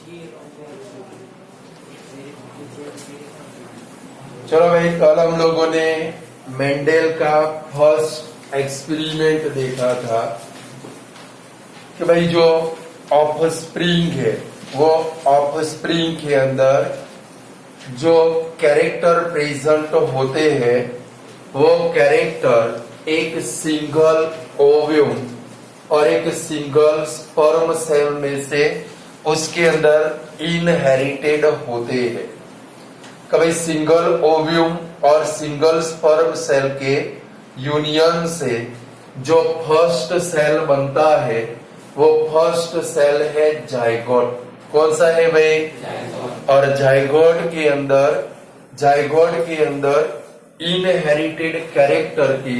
चलो भाई, कल हम लोगों ने मेंडेल का फर्स्ट एक्सपेरिमेंट देखा था कि भाई जो ऑफस्प्रिंग है वो ऑफस्प्रिंग के अंदर जो कैरेक्टर प्रेजेंट होते हैं वो कैरेक्टर एक सिंगल ओव्यूम और एक सिंगल स्पर्म सेल में से उसके अंदर इनहेरिटेड होते हैं। कभी सिंगल ओव्यूम और सिंगल स्पर्म सेल के यूनियन से जो फर्स्ट सेल बनता है वो फर्स्ट सेल है जाइगोट। कौन सा है भाई? और जाइगोट के अंदर इनहेरिटेड कैरेक्टर की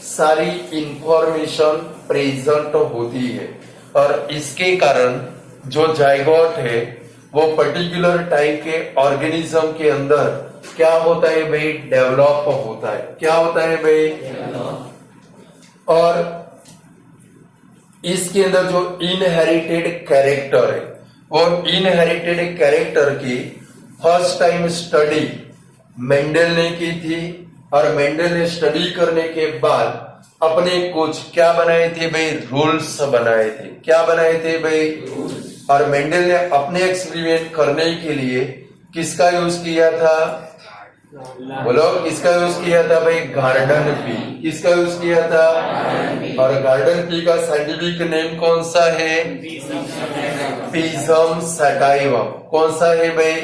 सारी इंफॉर्मेशन प्रेजेंट होती है और इसके कारण जो जाइगोट है वो पर्टिकुलर टाइप के ऑर्गेनिज्म के अंदर क्या होता है भाई? डेवलप होता है। क्या होता है भाई? और इसके अंदर जो इनहेरिटेड कैरेक्टर है वो इनहेरिटेड कैरेक्टर की फर्स्ट टाइम स्टडी मेंडल ने की थी और मेंडल ने स्टडी करने के बाद अपने कुछ क्या बनाए थे भाई? रूल्स बनाए थे। क्या बनाए थे भाई? और मेंडल ने अपने एक्सपेरिमेंट करने के लिए किसका यूज किया था? बोलो, किसका यूज किया था भाई? Garden pea. किसका यूज किया था? और गार्डन पी का साइंटिफिक नेम कौन सा है? पिजम सटाइवम। कौन सा है भाई?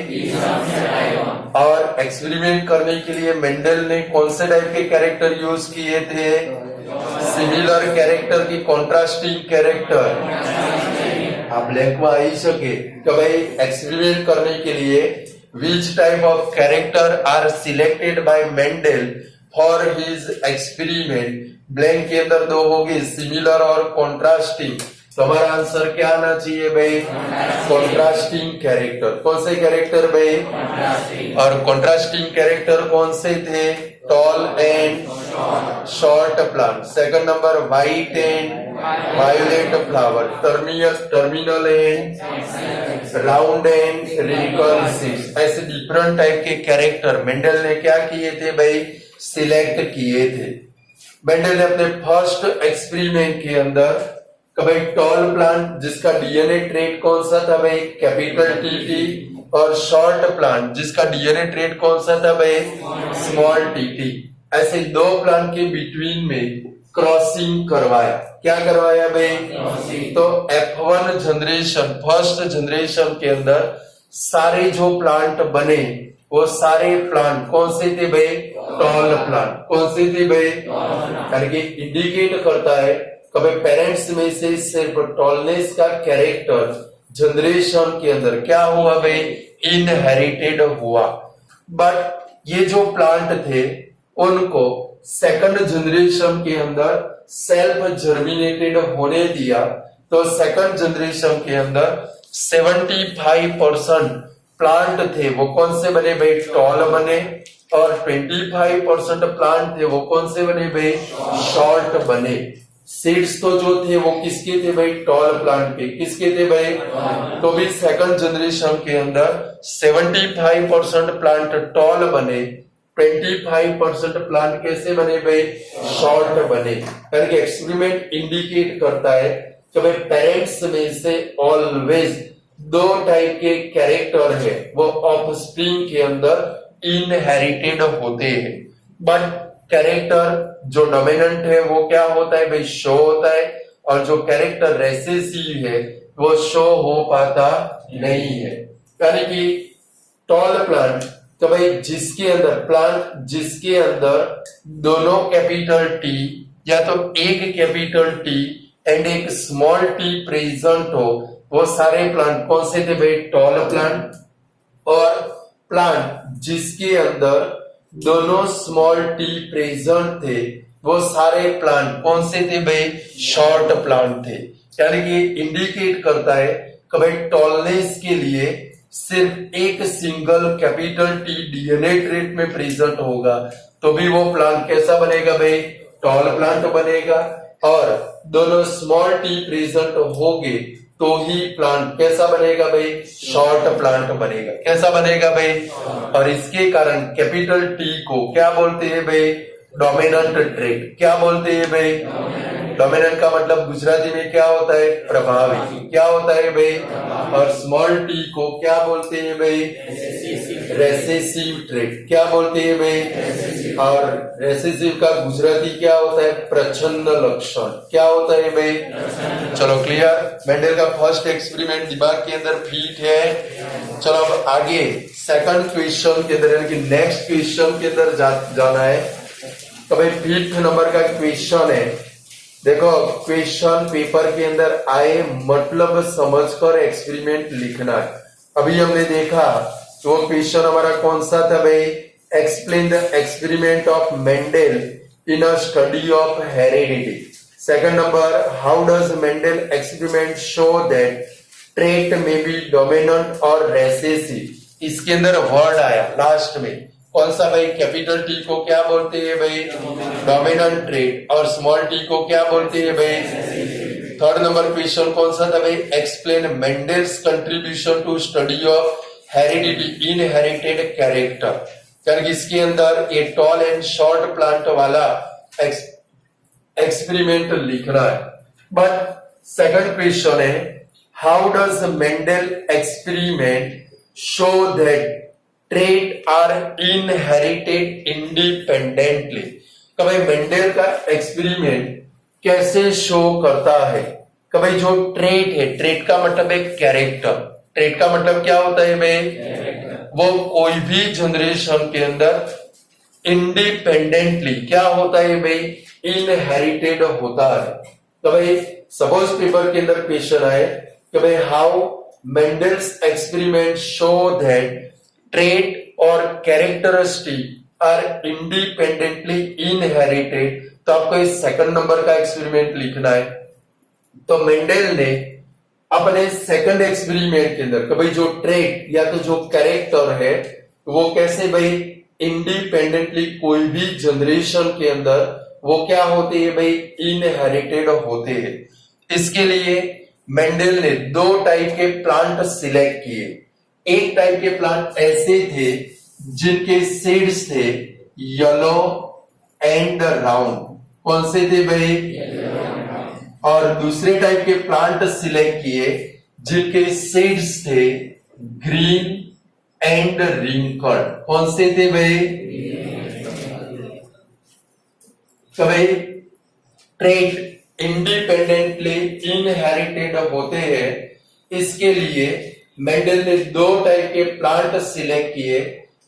और एक्सपेरिमेंट करने के लिए मेंडल ने कौन से टाइप के कैरेक्टर यूज किए थे? सिमिलर कैरेक्टर की कॉन्ट्रास्टिंग कैरेक्टर। आप ब्लैक में आई सके तो भाई एक्सपेरिमेंट करने के लिए which type of character are selected by Mendel for his experiment? Blank के अंदर दो होगी, सिमिलर और कॉन्ट्रास्टिंग। तो हमारा आंसर क्या आना चाहिए भाई? Contrasting character. कौन से कैरेक्टर भाई? और कॉन्ट्रास्टिंग कैरेक्टर कौन से थे? Toll and short plant. Second number white and violet flower. Terminal and round and recursive. ऐसे डिफरेंट टाइप के कैरेक्टर मेंडल ने क्या किए थे भाई? सिलेक्ट किए थे। मेंडल ने अपने फर्स्ट एक्सपेरिमेंट के अंदर भाई टॉल प्लांट जिसका डीएनए ट्रेट कौन सा था भाई? कैपिटल टी और शॉर्ट प्लांट जिसका डीएनए ट्रेट कौन सा था भाई? Small T. ऐसे दो प्लांट के बिटवीन में क्रॉसिंग करवाया। क्या करवाया भाई? तो F1 जनरेशन, फर्स्ट जनरेशन के अंदर सारे जो प्लांट बने वो सारे प्लांट कौन से थे भाई? Tall plant. कौन से थे भाई? यानी कि इंडिकेट करता है कभी पेरेंट्स में से सिर्फ टॉलनेस का कैरेक्टर जनरेशन के अंदर क्या हुआ भाई? इनहेरिटेड हुआ। बट ये जो प्लांट थे उनको सेकंड जनरेशन के अंदर सेल्फ जर्मिनेटेड होने दिया तो सेकंड जनरेशन के अंदर 75% प्लांट थे वो कौन से बने भाई? टॉल बने। और 25% प्लांट थे वो कौन से बने भाई? शॉर्ट बने। सीड्स तो जो थे वो किसके थे भाई? टॉल प्लांट के। किसके थे भाई? तो भी सेकंड जनरेशन के अंदर 75% प्लांट टॉल बने, 25% प्लांट कैसे बने भाई? शॉर्ट बने। करके एक्सपेरिमेंट इंडिकेट करता है कि भाई पेरेंट्स में से ऑलवेज दो टाइप के कैरेक्टर है वो ऑफस्प्रिंग के अंदर इनहेरिटेड होते हैं। बट कैरेक्टर जो डोमिनेंट है वो क्या होता है भाई? शो होता है। और जो कैरेक्टर रेसेसिव है वो शो हो पाता नहीं है। यानी कि टॉल प्लांट तो भाई जिसके अंदर दोनों कैपिटल टी या तो एक कैपिटल टी एंड एक स्मॉल टी प्रेजेंट हो वो सारे प्लांट कौन से थे भाई? Tall plant. और प्लांट जिसके अंदर दोनों स्मॉल टी प्रेजेंट थे वो सारे प्लांट कौन से थे भाई? शॉर्ट प्लांट थे। यानी कि इंडिकेट करता है कि भाई टॉलनेस के लिए सिर्फ एक single capital T DNA trait में प्रेजेंट होगा तो भी वो प्लांट कैसा बनेगा भाई? टॉल प्लांट बनेगा। और दोनों स्मॉल टी प्रेजेंट होंगे तो ही प्लांट कैसा बनेगा भाई, शॉर्ट प्लांट बनेगा। कैसा बनेगा भाई, और इसके कारण कैपिटल टी को क्या बोलते हैं भाई, डोमिनेंट ट्रेट। क्या बोलते हैं भाई, डोमिनेंट का मतलब गुजराती में क्या होता है, प्रभावी। क्या होता है भाई, और स्मॉल टी को क्या बोलते हैं भाई, रेसेसिव ट्रेट। क्या बोलते हैं भाई, और रेसेसिव का गुजराती क्या होता है, प्रच्छन्न लक्षण। क्या होता है भाई, चलो क्लियर। मेंडल का फर्स्ट एक्सपेरिमेंट दिमाग के अंदर फिट है। चलो अब आगे सेकंड क्वेश्चन के अंदर, यानी कि नेक्स्ट क्वेश्चन के अंदर जाना है। तो भाई 5th नंबर का क्वेश्चन है। देखो क्वेश्चन पेपर के अंदर आए मतलब समझकर एक्सपेरिमेंट लिखना है। अभी हमने देखा वो क्वेश्चन हमारा कौन सा था भाई, explain the experiment of Mendel in a study of heredity. Second number, how does Mendel experiment show that trait में बी डोमिनेंट और रेसेसिव। इसके अंदर वर्ड आया लास्ट में कौन सा भाई, कैपिटल टी को क्या बोलते हैं भाई, डोमिनेंट ट्रेट, और स्मॉल टी को क्या बोलते हैं भाई। थर्ड नंबर क्वेश्चन कौन सा था भाई, explain Mendel's contribution to study of heredity inherited character. यानी इसके अंदर ये टॉल एंड शॉर्ट प्लांट वाला एक्सपेरिमेंट लिखना है। बट सेकंड क्वेश्चन है, how does Mendel experiment show that trait are inherited independently. कभी मेंडल का एक्सपेरिमेंट कैसे शो करता है, कभी जो ट्रेट है, ट्रेट का मतलब है कैरेक्टर। ट्रेट का मतलब क्या होता है भाई, वो कोई भी जनरेशन के अंदर इंडिपेंडेंटली क्या होता है भाई, इनहेरिटेड होता है। तो भाई सपोज पेपर के अंदर क्वेश्चन आए कि भाई how Mendel's experiment show that trait और कैरेक्टरिस्टिक आर इंडिपेंडेंटली इनहेरिटेड, तो आपको इस सेकंड नंबर का एक्सपेरिमेंट लिखना है। तो मेंडल ने अपने सेकंड एक्सपेरिमेंट के अंदर भाई जो ट्रेट या तो जो कैरेक्टर है वो कैसे भाई इंडिपेंडेंटली कोई भी जनरेशन के अंदर वो क्या होते हैं भाई, इनहेरिटेड होते हैं। इसके लिए मेंडल ने 2 टाइप के प्लांट सिलेक्ट किए। एक टाइप के प्लांट ऐसे थे जिनके सीड्स थे येलो एंड राउंड। कौन से थे भाई, और दूसरे टाइप के प्लांट सिलेक्ट किए जिनके सीड्स थे ग्रीन एंड रिंकल्ड। कौन से थे भाई, तो भाई ट्रेट इंडिपेंडेंटली इनहेरिटेड होते हैं। इसके लिए मेंडल ने 2 टाइप के प्लांट सिलेक्ट किए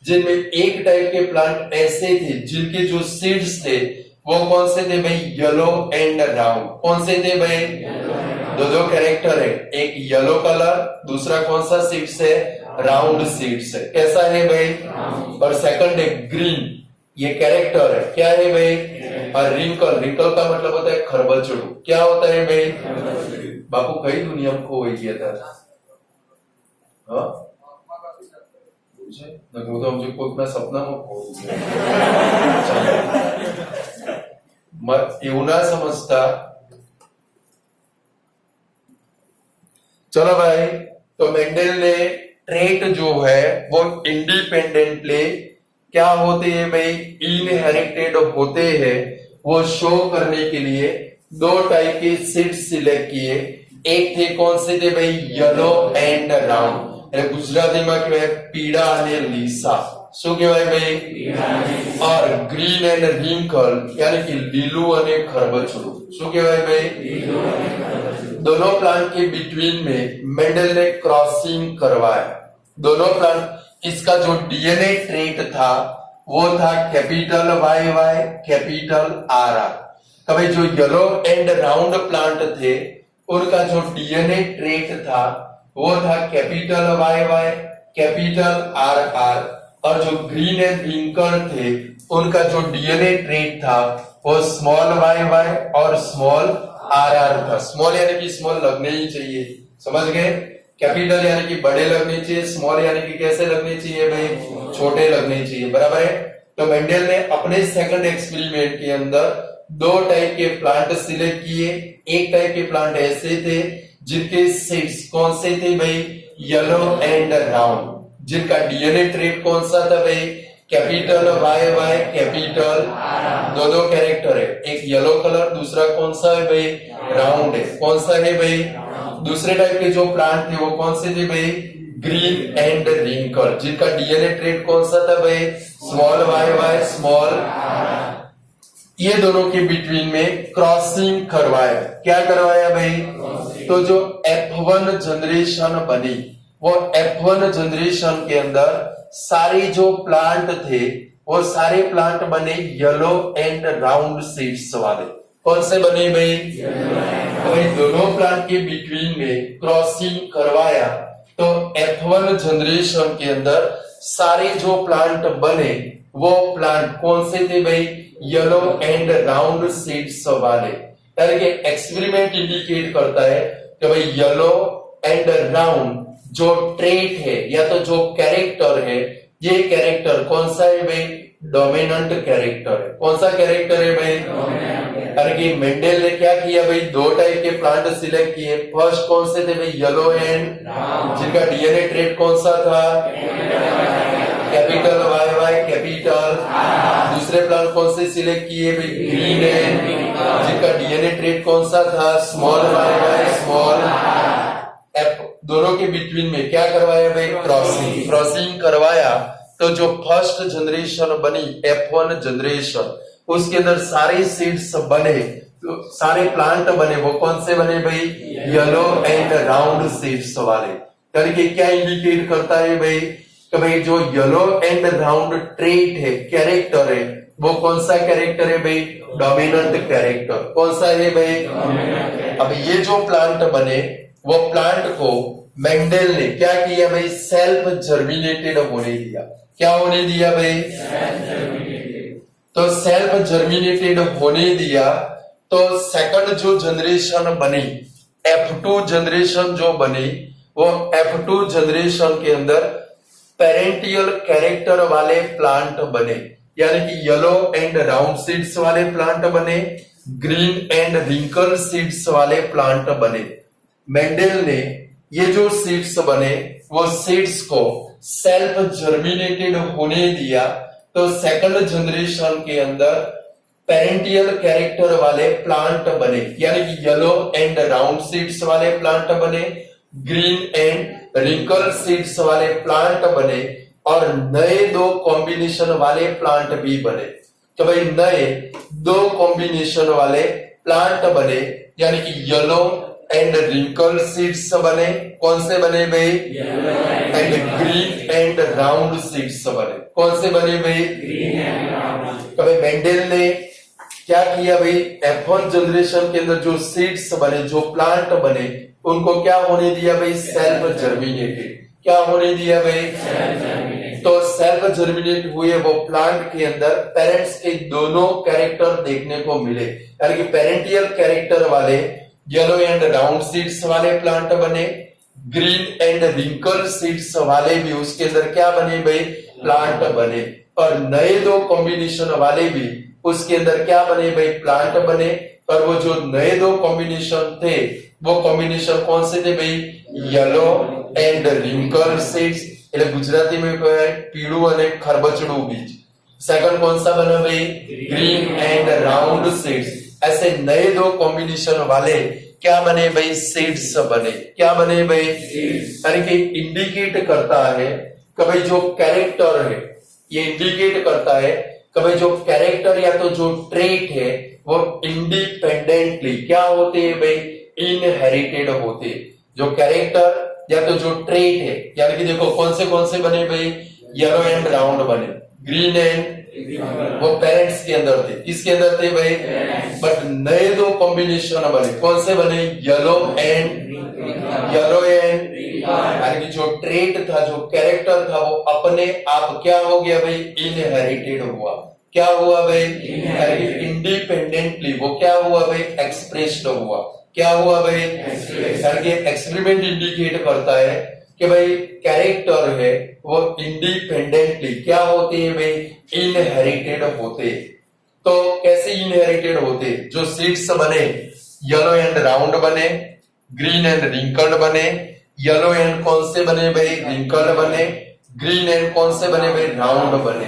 जिनमें एक टाइप के प्लांट ऐसे थे जिनके जो सीड्स थे वो कौन से थे भाई, येलो एंड राउंड। कौन से थे भाई, दो कैरेक्टर है, एक येलो कलर, दूसरा कौन सा सीड्स है, राउंड सीड्स है। कैसा है भाई, और सेकंड है ग्रीन, ये कैरेक्टर है, क्या है भाई, और रिंकल, रिंकल का मतलब होता है खरबचड़ू। क्या होता है भाई, बापू कई दुनिया में खो गया था, तो मुझे कोई अपना सपना એવું ના समझता। चलो भाई, तो मेंडल ने ट्रेट जो है वो इंडिपेंडेंटली क्या होते हैं भाई, इनहेरिटेड होते हैं। वो शो करने के लिए 2 टाइप के सीड्स सिलेक्ट किए। एक थे कौन से थे भाई, येलो एंड राउंड, ગુજરાતીમાં કહેવાય પીળા અને લીસા। શું કહેવાય ભાઈ, और ग्रीन एंड रिंकल यानी कि લીલું અને ખરબચડું। શું કહેવાય भाई, दोनों प्लांट के बिटवीन में मेंडल ने क्रॉसिंग करवाया। दोनों प्लांट, इसका जो डीएनए ट्रेट था वो था capital Y Y capital R R. कभी जो येलो एंड राउंड प्लांट थे उनका जो डीएनए ट्रेट था वो था capital Y Y capital R R, और जो ग्रीन एंड रिंकल थे उनका जो डीएनए ट्रेट था वो स्मॉल वाई वाई और स्मॉल आर आर था। स्मॉल यानी कि स्मॉल लगने ही चाहिए, समझ गए। कैपिटल यानी कि बड़े लगने चाहिए, स्मॉल यानी कि कैसे लगने चाहिए भाई, छोटे लगने चाहिए, बराबर है। तो मेंडल ने अपने सेकंड एक्सपेरिमेंट के अंदर 2 टाइप के प्लांट सिलेक्ट किए। एक टाइप के प्लांट ऐसे थे जिनके सीड्स कौन से थे भाई, येलो एंड राउंड। जिनका डीएनए ट्रेट कौन सा था भाई, कैपिटल वाई वाई कैपिटल, दो कैरेक्टर है, एक येलो कलर, दूसरा कौन सा है भाई, राउंड है। कौन सा है भाई, दूसरे टाइप के जो प्लांट थे वो कौन से थे भाई, ग्रीन एंड रिंकल। जिनका डीएनए ट्रेट कौन सा था भाई, स्मॉल वाई वाई स्मॉल। ये दोनों के बिटवीन में क्रॉसिंग करवाया। क्या करवाया भाई, तो जो F1 जनरेशन बनी, वो F1 जनरेशन के अंदर सारे जो प्लांट थे वो सारे प्लांट बने येलो एंड राउंड सीड्स वाले। कौन से बने भाई, भाई दोनों प्लांट के बिटवीन में क्रॉसिंग करवाया तो F1 जनरेशन के अंदर सारे जो प्लांट बने वो प्लांट कौन से थे भाई, येलो एंड राउंड सीड्स वाले। यानी कि एक्सपेरिमेंट इंडिकेट करता है कि भाई येलो एंड राउंड जो ट्रेट है या तो जो कैरेक्टर है, ये कैरेक्टर कौन सा है भाई, डोमिनेंट कैरेक्टर है। कौन सा कैरेक्टर है भाई, यानी कि मेंडेल ने क्या किया भाई, दो टाइप के प्लांट सिलेक्ट किए। फर्स्ट कौन से थे भाई, येलो एंड, जिनका डीएनए ट्रेट कौन सा था, कैपिटल वाई वाई कैपिटल। दूसरे प्लांट कौन से सिलेक्ट किए भाई, ग्रीन एंड, जिनका डीएनए ट्रेट कौन सा था, स्मॉल वाई वाई स्मॉल। दोनों के बिटवीन में क्या करवाया भाई, क्रॉसिंग करवाया तो जो फर्स्ट जनरेशन बनी F1 जनरेशन, उसके अंदर सारे सीड्स बने, तो सारे प्लांट बने वो कौन से बने भाई, येलो एंड राउंड सीड्स वाले। करके क्या इंडिकेट करता है भाई, कि भाई जो येलो एंड राउंड ट्रेट है, कैरेक्टर है, वो कौन सा कैरेक्टर है भाई, डोमिनेंट कैरेक्टर। कौन सा है भाई, अब ये जो प्लांट बने वो प्लांट को मेंडेल ने क्या किया भाई, सेल्फ जर्मिनेटेड होने दिया। क्या होने दिया भाई, तो सेल्फ जर्मिनेटेड होने दिया तो सेकंड जो जनरेशन बनी, F2 जनरेशन जो बनी, वो F2 जनरेशन के अंदर पेरेंटियल कैरेक्टर वाले प्लांट बने, यानी कि येलो एंड राउंड सीड्स वाले प्लांट बने, ग्रीन एंड रिंकल सीड्स वाले प्लांट बने। मेंडेल ने ये जो सीड्स बने वो सीड्स को सेल्फ जर्मिनेटेड होने दिया तो सेकंड जनरेशन के अंदर पेरेंटियल कैरेक्टर वाले प्लांट बने, यानी कि येलो एंड राउंड सीड्स वाले प्लांट बने, ग्रीन एंड रिंकल सीड्स वाले प्लांट बने, और नए दो कॉम्बिनेशन वाले प्लांट भी बने। तो भाई नए दो कॉम्बिनेशन वाले प्लांट बने, यानी कि येलो एंड रिंकल सीड्स बने। कौन से बने भाई, and green and round seeds बने। कौन से बने भाई, ग्रीन एंड राउंड। तो भाई मेंडेल ने क्या किया भाई, F1 जनरेशन के अंदर जो सीड्स बने, जो प्लांट बने, उनको क्या होने दिया भाई, सेल्फ जर्मिनेटेड। क्या होने दिया भाई, तो सेल्फ जर्मिनेट हुए वो प्लांट के अंदर पेरेंट्स के दोनों कैरेक्टर देखने को मिले, यानी कि पेरेंटियल कैरेक्टर वाले येलो एंड राउंड सीड्स वाले प्लांट बने, ग्रीन एंड रिंकल सीड्स वाले भी उसके अंदर क्या बने भाई, प्लांट बने, और नए दो कॉम्बिनेशन वाले भी उसके अंदर क्या बने भाई, प्लांट बने। और वो जो नए दो कॉम्बिनेशन थे वो कॉम्बिनेशन कौन से थे भाई, येलो एंड रिंकल सीड्स, એટલે ગુજરાતીમાં કહેવાય પીળું અને ખરબચડું બીજ। સેકન્ડ कौन सा बना भाई, ग्रीन एंड राउंड सीड्स। ऐसे नए दो कॉम्बिनेशन वाले क्या बने भाई, सीड्स बने। क्या बने भाई, यानी कि इंडिकेट करता है कि भाई जो कैरेक्टर है, ये इंडिकेट करता है कि भाई जो कैरेक्टर या तो जो ट्रेट है वो इंडिपेंडेंटली क्या होते हैं भाई, इनहेरिटेड होते। जो कैरेक्टर या तो जो ट्रेट है, यानी कि देखो कौन से बने भाई, येलो एंड राउंड बने, ग्रीन एंड, वो पेरेंट्स के अंदर थे। किसके अंदर थे भाई, बट नए दो कॉम्बिनेशन बने। कौन से बने, येलो एंड, यानी कि जो ट्रेट था, जो कैरेक्टर था, वो अपने आप क्या हो गया भाई, इनहेरिटेड हुआ। क्या हुआ भाई, इंडिपेंडेंटली वो क्या हुआ भाई, एक्सप्रेस्ड हुआ। क्या हुआ भाई, एक्सपेरिमेंट इंडिकेट करता है कि भाई कैरेक्टर है वो इंडिपेंडेंटली क्या होते हैं भाई, इनहेरिटेड होते। तो कैसे इनहेरिटेड होते, जो सीड्स बने येलो एंड राउंड बने, ग्रीन एंड रिंकल्ड बने। येलो एंड कौन से बने भाई? रिंकल्ड बने। ग्रीन एंड कौन से बने भाई? राउंड बने।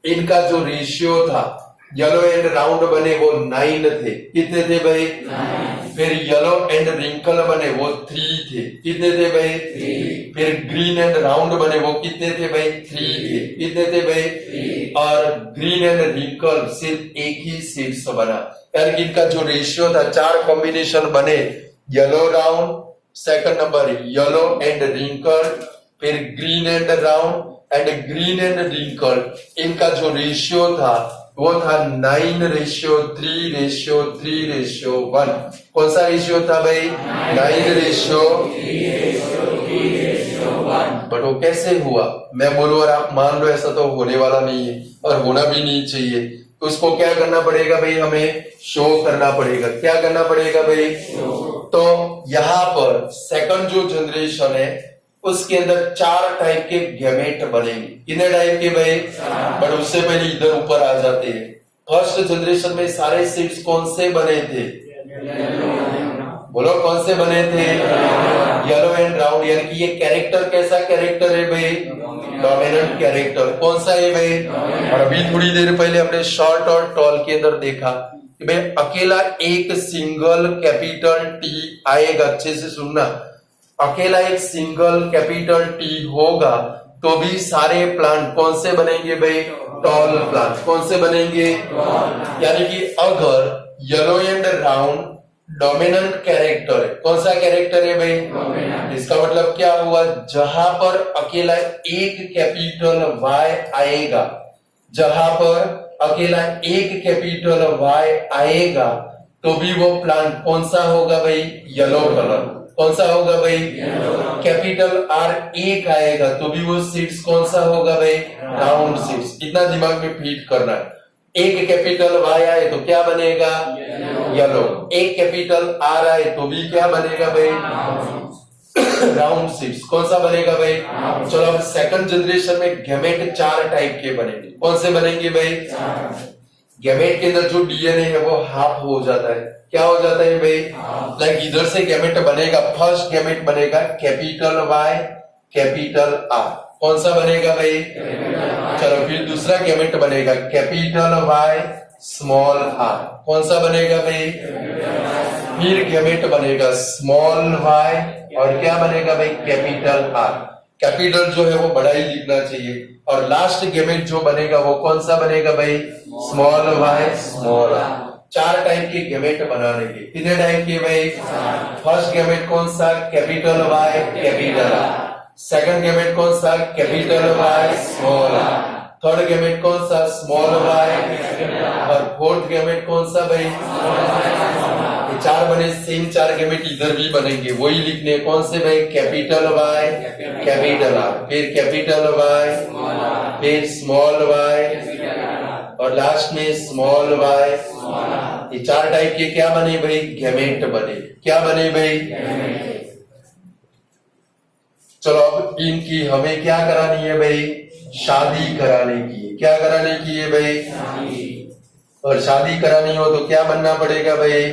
इनका जो रेशियो था, येलो एंड राउंड बने वो 9 थे। कितने थे भाई? 9। फिर येलो एंड रिंकल बने वो 3 थे। कितने थे भाई? 3। फिर ग्रीन एंड राउंड बने वो कितने थे भाई? 3 थे। कितने थे भाई? 3। और ग्रीन एंड रिंकल सिर्फ एक ही सीड्स बना। यानी इनका जो रेशियो था, 4 कॉम्बिनेशन बने, yellow round, second number yellow and wrinkle, फिर green and round and green and wrinkle. इनका जो रेशियो था वो था 9:3:3:1। कौन सा रेशियो था भाई? 9:3:1। बट वो कैसे हुआ? मैं बोलूं और आप मान लो, ऐसा तो होने वाला नहीं है और होना भी नहीं चाहिए। तो उसको क्या करना पड़ेगा भाई? हमें शो करना पड़ेगा। क्या करना पड़ेगा भाई? तो यहाँ पर सेकंड जो जनरेशन है उसके अंदर 4 टाइप के गैमेट बनेंगे। कितने टाइप के भाई? बट उससे पहले इधर ऊपर आ जाते हैं। फर्स्ट जनरेशन में सारे सीड्स कौन से बने थे? बोलो कौन से बने थे? Yellow and round. यानी कि ये कैरेक्टर कैसा कैरेक्टर है भाई? Dominant character. कौन सा है भाई? और अभी थोड़ी देर पहले हमने शॉर्ट और टॉल के अंदर देखा कि भाई अकेला एक सिंगल कैपिटल टी आएगा। अच्छे से सुनना, अकेला एक सिंगल कैपिटल टी होगा तो भी सारे प्लांट कौन से बनेंगे भाई? Tall plant. कौन से बनेंगे? यानी कि अगर yellow and round dominant character है, कौन सा कैरेक्टर है भाई? इसका मतलब क्या हुआ? जहां पर अकेला एक कैपिटल वाई आएगा, जहां पर अकेला एक कैपिटल वाई आएगा तो भी वो प्लांट कौन सा होगा भाई? Yellow colour. कौन सा होगा भाई? कैपिटल आर एक आएगा तो भी वो सीड्स कौन सा होगा भाई? Round seeds. इतना दिमाग में फीड करना है। एक कैपिटल वाई आए तो क्या बनेगा? येलो। एक कैपिटल आर आए तो भी क्या बनेगा भाई? Round seeds. कौन सा बनेगा भाई? चलो अब सेकंड जनरेशन में गैमेट 4 टाइप के बनेंगे। कौन से बनेंगे भाई? गैमेट के अंदर जो डीएनए है वो हाफ हो जाता है। क्या हो जाता है भाई? लाइक इधर से गैमेट बनेगा, फर्स्ट गैमेट बनेगा कैपिटल वाई कैपिटल आर। कौन सा बनेगा भाई? चलो फिर दूसरा गैमेट बनेगा कैपिटल वाई स्मॉल आर। कौन सा बनेगा भाई? फिर गैमेट बनेगा स्मॉल वाई और क्या बनेगा भाई? Capital R. कैपिटल जो है वो बड़ा ही लिखना चाहिए। और लास्ट गैमेट जो बनेगा वो कौन सा बनेगा भाई? Small Y small R. 4 type के गैमेट बनाने के। कितने टाइप के भाई? फर्स्ट गैमेट कौन सा? Capital Y capital R. Second gamete कौन सा? Capital Y small R. Third gamete कौन सा? Small Y. और फोर्थ गैमेट कौन सा भाई? ये 4 बने, सेम 4 गैमेट इधर भी बनेंगे, वही लिखने। कौन से भाई? कैपिटल वाई कैपिटल आर, फिर कैपिटल वाई, फिर स्मॉल वाई और लास्ट में स्मॉल वाई। ये 4 टाइप के क्या बने भाई? गैमेट बने। क्या बने भाई? चलो अब इनकी हमें क्या करानी है भाई? शादी कराने की है। क्या कराने की है भाई? और शादी करानी हो तो क्या बनना पड़ेगा भाई?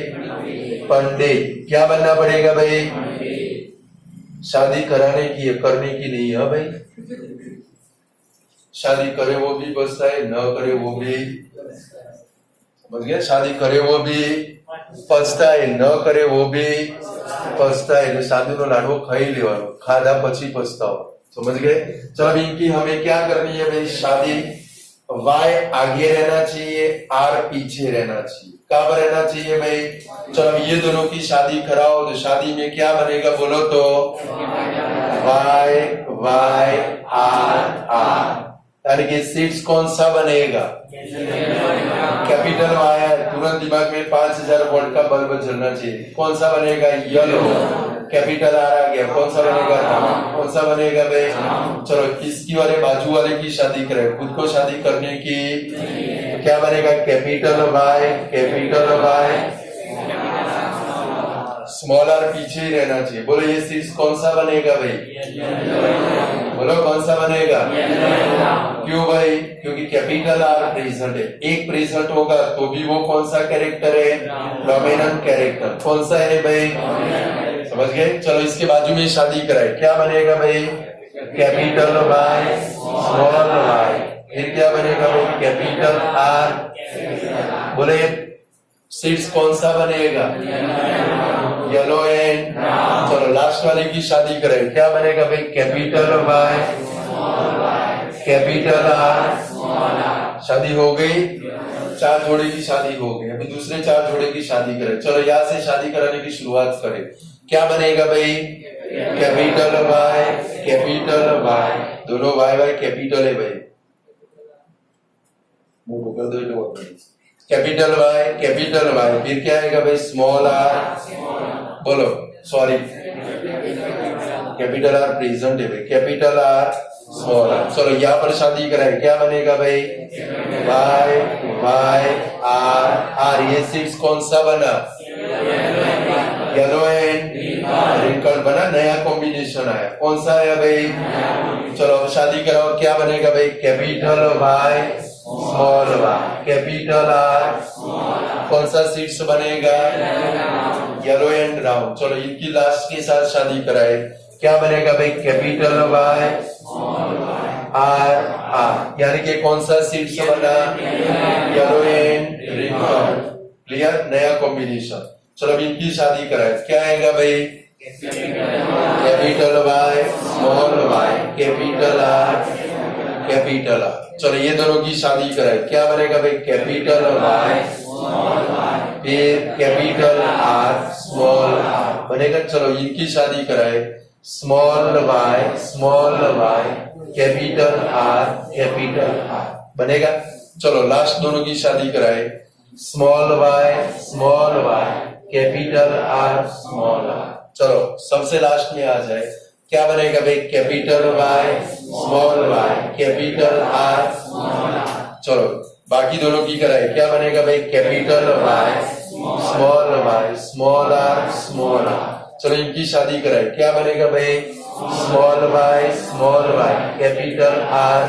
पंडित। क्या बनना पड़ेगा भाई? शादी कराने की है, करने की नहीं है भाई। शादी करे वो भी बचता है, न करे वो भी, समझ गया? शादी करे वो भी पछता है, न करे वो भी पछता है। शादी नो लाडવો खाई लेવાનો, खाधा પછી પછતાવો। समझ गए? चलो इनकी हमें क्या करनी है भाई? शादी। वाई आगे रहना चाहिए, आर पीछे रहना चाहिए। कहाँ पर रहना चाहिए भाई? चलो ये दोनों की शादी कराओ तो शादी में क्या बनेगा बोलो तो? Y Y R R. यानी कि सीड्स कौन सा बनेगा? Capital Y. तुरंत दिमाग में 5000 वोल्ट का बल्ब जलना चाहिए। कौन सा बनेगा? येलो। कैपिटल आर आ गया, कौन सा बनेगा? कौन सा बनेगा भाई? चलो किसकी वाले? बाजू वाले की शादी करें, खुद को शादी करने की। तो क्या बनेगा? Capital Y capital Y small R पीछे ही रहना चाहिए। बोलो ये सीड्स कौन सा बनेगा भाई? बोलो कौन सा बनेगा? क्यों भाई? क्योंकि कैपिटल आर प्रेजेंट है। एक प्रेजेंट होगा तो भी वो कौन सा कैरेक्टर है? Dominant character. कौन सा है भाई? समझ गए? चलो इसके बाजू में शादी कराए, क्या बनेगा भाई? Capital Y small Y. फिर क्या बनेगा भाई? Capital R. बोले सीड्स कौन सा बनेगा? Yellow and. चलो लास्ट वाले की शादी करें, क्या बनेगा भाई? Capital Y capital R. शादी हो गई, 4 जोड़े की शादी हो गई। अभी दूसरे 4 जोड़े की शादी करें। चलो यहाँ से शादी कराने की शुरुआत करें, क्या बनेगा भाई? Capital Y capital Y. दोनों वाई वाई कैपिटल है भाई, मुंह कर दो। कैपिटल वाई फिर क्या आएगा भाई? Small R. बोलो सॉरी, कैपिटल आर प्रेजेंट है भाई, कैपिटल आर स्मॉल आर। चलो यहाँ पर शादी कराए, क्या बनेगा भाई? Y Y R R. ये सीड्स कौन सा बना? येलो एंड रिंकल बना, नया कॉम्बिनेशन आया। कौन सा है भाई? चलो अब शादी कराओ, क्या बनेगा भाई? Capital Y small Y capital R. कौन सा सीड्स बनेगा? Yellow and brown. चलो इनकी लास्ट के साथ शादी कराए, क्या बनेगा भाई? Capital Y R R. यानी कि कौन सा सीड्स बना? Yellow and wrinkle. क्लियर? नया कॉम्बिनेशन। चलो अब इनकी शादी कराए, क्या आएगा भाई? Capital Y small Y capital R capital R. चलो ये दोनों की शादी कराए, क्या बनेगा भाई? कैपिटल वाई फिर कैपिटल आर स्मॉल आर बनेगा। चलो इनकी शादी कराए, स्मॉल वाई कैपिटल आर बनेगा। चलो लास्ट दोनों की शादी कराए, small Y capital R small R. चलो सबसे लास्ट में आ जाए, क्या बनेगा भाई? Capital Y small Y capital R small R. चलो बाकी दोनों की कराए, क्या बनेगा भाई? Capital Y small R small R. चलो इनकी शादी कराए, क्या बनेगा भाई? Small Y capital R.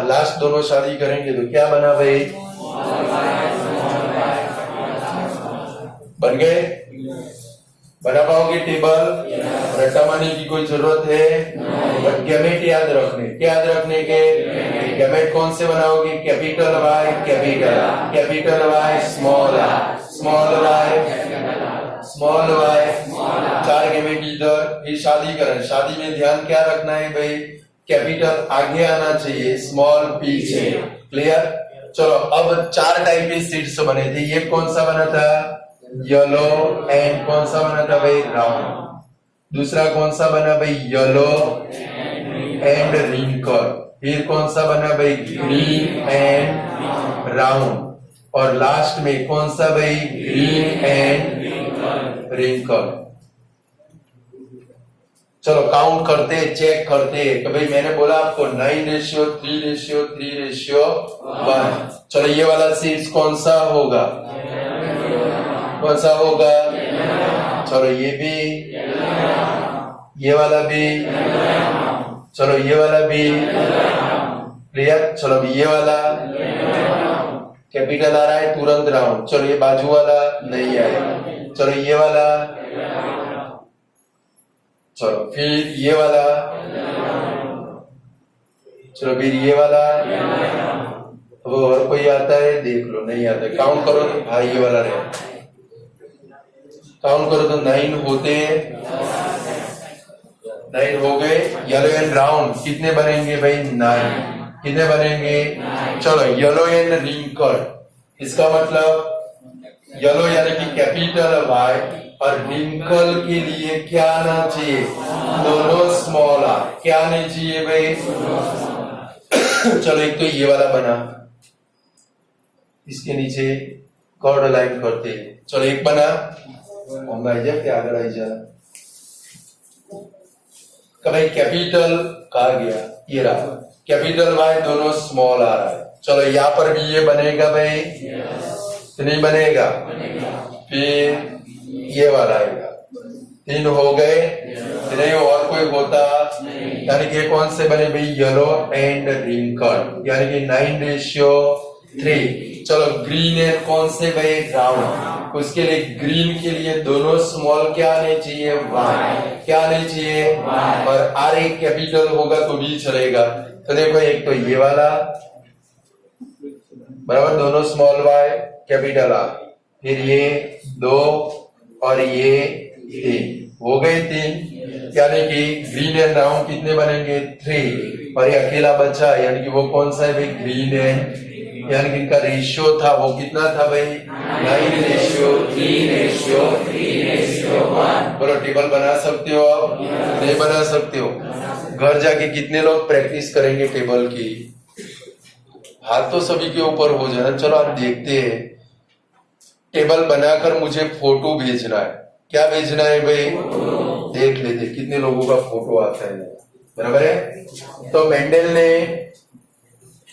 Last दोनों शादी करेंगे तो क्या बना भाई? बन गए? बना पाओगे टेबल? रट्टा मारने की कोई जरूरत है? बट गैमेट याद रखने, क्या याद रखने के? गैमेट कौन से बनाओगे? Capital Y capital Y small Y 4 gamete इधर। फिर शादी करें, शादी में ध्यान क्या रखना है भाई? कैपिटल आगे आना चाहिए, स्मॉल पीछे। क्लियर? चलो अब 4 टाइप के सीड्स बने थे। ये कौन सा बना था? येलो एंड कौन सा बना था भाई? ब्राउन। दूसरा कौन सा बना भाई? Yellow and wrinkle. फिर कौन सा बना भाई? Green and brown. और लास्ट में कौन सा भाई? Green and wrinkle. चलो काउंट करते, चेक करते कि भाई मैंने बोला आपको 9:3:3:1। चलो ये वाला सीड्स कौन सा होगा? कौन सा होगा? चलो ये भी, ये वाला भी, चलो ये वाला भी। क्लियर? चलो ये वाला कैपिटल आ रहा है तुरंत राउंड। चलो ये बाजू वाला नहीं आएगा। चलो ये वाला, चलो फिर ये वाला, चलो फिर ये वाला। वो और कोई आता है देख लो, नहीं आता है काउंट करो तो भाई ये वाला रहे। काउंट करो तो 9 होते हैं, 9 हो गए। येलो एंड ब्राउन कितने बनेंगे भाई? 9। कितने बनेंगे? चलो येलो एंड रिंकल, इसका मतलब येलो यानी कि कैपिटल वाई और रिंकल के लिए क्या आना चाहिए? दोनों स्मॉल आर। क्या आने चाहिए भाई? चलो एक तो ये वाला बना, इसके नीचे कॉर्ड लाइन करते हैं। चलो एक बना, क्या आगे आई जा भाई कैपिटल कहा गया? ये रहा कैपिटल वाई, दोनों स्मॉल आ रहा है। चलो यहाँ पर भी ये बनेगा भाई? नहीं बनेगा। फिर ये वाला आएगा। 3 हो गए, नहीं और कोई होता? यानी कि कौन से बने भाई? येलो एंड रिंकल, यानी कि 9:3। चलो ग्रीन एंड कौन से भाई? ब्राउन। उसके लिए ग्रीन के लिए दोनों स्मॉल क्या आने चाहिए, y, क्या आने चाहिए, और r एक कैपिटल होगा तो भी चलेगा। तो देखो एक तो ये वाला बराबर, दोनों स्मॉल y कैपिटल r, फिर ये 2 और ये 3 हो गए 3, यानी कि ग्रीन एंड ब्राउन कितने बनेंगे 3, और ये अकेला बचा यानी कि वो कौन सा है भाई, ग्रीन है, यानी कि इनका रेशियो था वो कितना था भाई, 9:3:1। बोलो टेबल बना सकते हो आप, नहीं बना सकते हो? घर जाके कितने लोग प्रैक्टिस करेंगे टेबल की? हाथ तो सभी के ऊपर हो जाना। चलो आप देखते हैं, टेबल बनाकर मुझे फोटो भेजना है। क्या भेजना है भाई, देख लेते कितने लोगों का फोटो आता है, बराबर है। तो मेंडल ने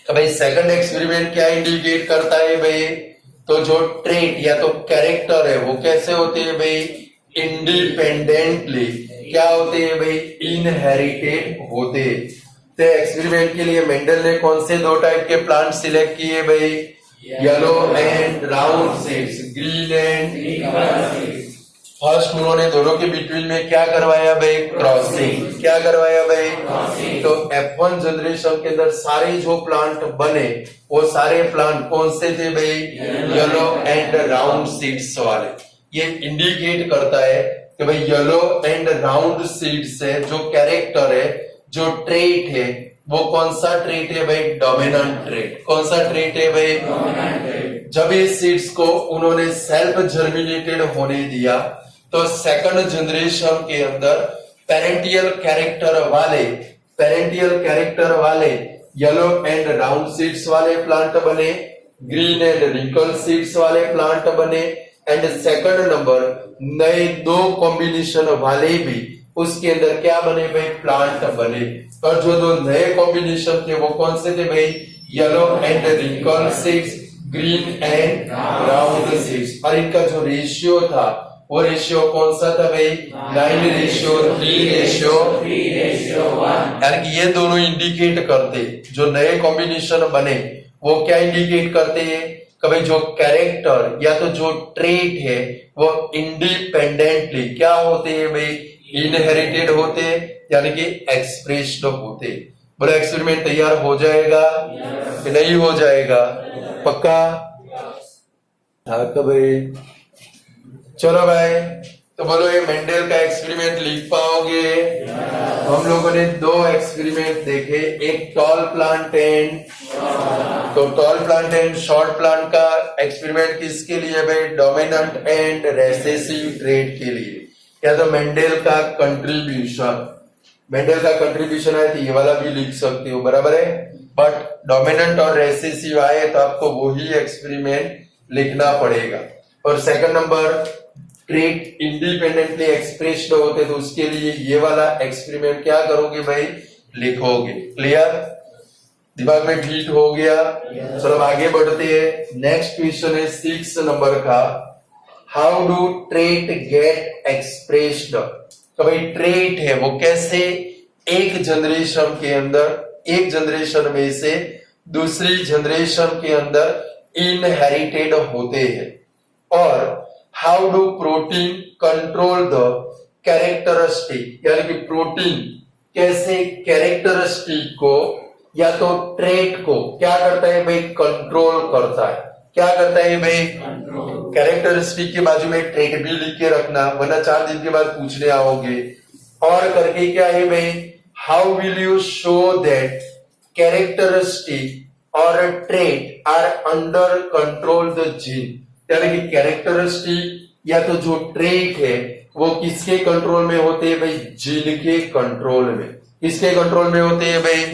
भाई सेकंड एक्सपेरिमेंट क्या इंडिकेट करता है भाई, तो जो ट्रेट या तो कैरेक्टर है वो कैसे होते हैं भाई, इंडिपेंडेंटली क्या होते हैं भाई, इनहेरिटेड होते। तो एक्सपेरिमेंट के लिए मेंडल ने कौन से 2 टाइप के प्लांट सिलेक्ट किए भाई, yellow and round seeds, green and. First उन्होंने दोनों के बिटवीन में क्या करवाया भाई, क्रॉसिंग। क्या करवाया भाई, तो F1 जनरेशन के अंदर सारे जो प्लांट बने वो सारे प्लांट कौन से थे भाई, येलो एंड राउंड सीड्स वाले। ये इंडिकेट करता है कि भाई येलो एंड राउंड सीड्स से जो कैरेक्टर है, जो ट्रेट है, वो कौन सा ट्रेट है भाई, डोमिनेंट ट्रेट। कौन सा ट्रेट है भाई, डोमिनेंट ट्रेट। जब इस सीड्स को उन्होंने सेल्फ जर्मिनेटेड होने दिया तो सेकंड जनरेशन के अंदर पेरेंटियल कैरेक्टर वाले येलो एंड राउंड सीड्स वाले प्लांट बने, ग्रीन एंड रिंकल सीड्स वाले प्लांट बने, एंड सेकंड नंबर नए 2 कॉम्बिनेशन वाले भी उसके अंदर क्या बने भाई, प्लांट बने। और जो 2 नए कॉम्बिनेशन थे वो कौन से थे भाई, yellow and wrinkle seeds, green and round seeds. और इनका जो रेशियो था वो रेशियो कौन सा था भाई, 9:3:1। यानी कि ये दोनों इंडिकेट करते, जो नए कॉम्बिनेशन बने वो क्या इंडिकेट करते हैं कि भाई जो कैरेक्टर या तो जो ट्रेट है वो इंडिपेंडेंटली क्या होते हैं भाई, इनहेरिटेड होते, यानी कि एक्सप्रेस्ड होते। बोलो एक्सपेरिमेंट तैयार हो जाएगा कि नहीं हो जाएगा, पक्का? हाँ भाई, चलो भाई, तो बोलो ये मेंडल का एक्सपेरिमेंट लिख पाओगे? हम लोगों ने 2 एक्सपेरिमेंट देखे, एक टॉल प्लांट एंड, तो tall plant and short plant का एक्सपेरिमेंट किसके लिए भाई, डोमिनेंट एंड रेसेसिव ट्रेट के लिए। या तो मेंडल का कंट्रीब्यूशन है तो ये वाला भी लिख सकते हो, बराबर है। बट डोमिनेंट और रेसेसिव आए तो आपको वही एक्सपेरिमेंट लिखना पड़ेगा। और second number, trait independently expressed होते तो उसके लिए ये वाला एक्सपेरिमेंट क्या करोगे भाई, लिखोगे। क्लियर, दिमाग में फिट हो गया? चलो आगे बढ़ते हैं। नेक्स्ट क्वेश्चन है 6 नंबर का, how do trait get expressed. तो भाई ट्रेट है वो कैसे एक जनरेशन के अंदर, एक जनरेशन में से दूसरी जनरेशन के अंदर इनहेरिटेड होते हैं। और how do protein control the characteristic, यानी कि प्रोटीन कैसे कैरेक्टरिस्टिक को या तो ट्रेट को क्या करता है भाई, कंट्रोल करता है। क्या करता है भाई, कैरेक्टरिस्टिक के बाजू में ट्रेट भी लिख के रखना, वरना 4 दिन के बाद पूछने आओगे। और करके क्या है भाई, how will you show that characteristic और trait are under control the gene, यानी कि कैरेक्टरिस्टिक या तो जो ट्रेट है वो किसके कंट्रोल में होते हैं भाई, जीन के कंट्रोल में। किसके कंट्रोल में होते हैं भाई,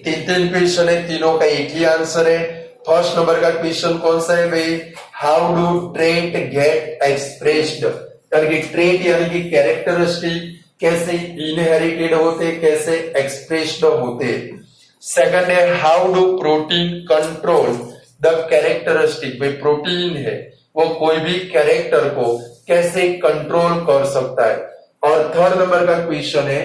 3 क्वेश्चन है, तीनों का एक ही आंसर है। फर्स्ट नंबर का क्वेश्चन कौन सा है भाई, how do trait get expressed, यानी कि ट्रेट यानी कि कैरेक्टरिस्टिक कैसे इनहेरिटेड होते, कैसे एक्सप्रेस्ड होते। सेकंड है how do protein control the characteristic, भाई प्रोटीन है वो कोई भी कैरेक्टर को कैसे कंट्रोल कर सकता है। और थर्ड नंबर का क्वेश्चन है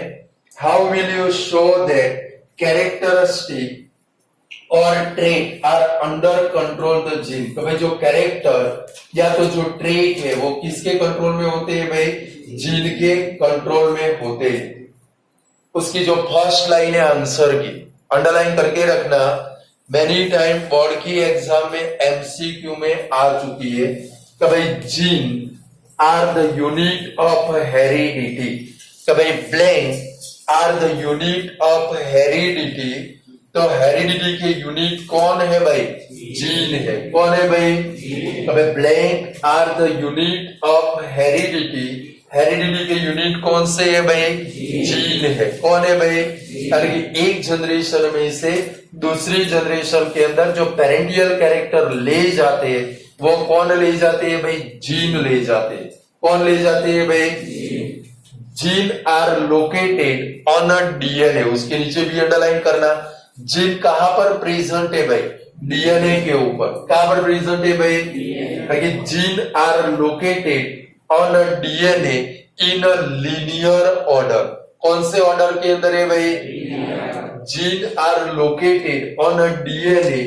how will you show that characteristic और trait are under control the gene. तो भाई जो कैरेक्टर या तो जो ट्रेट है वो किसके कंट्रोल में होते हैं भाई? जीन के कंट्रोल में होते हैं। उसकी जो फर्स्ट लाइन है आंसर की अंडरलाइन करके रखना, मेनी टाइम बोर्ड की एग्जाम में एमसीक्यू में आ चुकी है कि भाई gene are the unit of heredity. कि भाई blank are the unit of heredity. तो हेरिडिटी के यूनिट कौन है भाई? जीन है। कौन है भाई? तो भाई blank are the unit of heredity. Heredity के यूनिट कौन से है भाई? जीन है। कौन है भाई? यानी कि एक जनरेशन में से दूसरी जनरेशन के अंदर जो पेरेंटियल कैरेक्टर ले जाते हैं वो कौन ले जाते हैं भाई? जीन ले जाते हैं। कौन ले जाते हैं भाई? Gene are located on a DNA. उसके नीचे भी अंडरलाइन करना, जीन कहां पर प्रेजेंट है भाई? डीएनए के ऊपर। कहां पर प्रेजेंट है भाई? Gene are located on a DNA in a linear order. कौन से ऑर्डर के अंदर है भाई? Gene are located on a DNA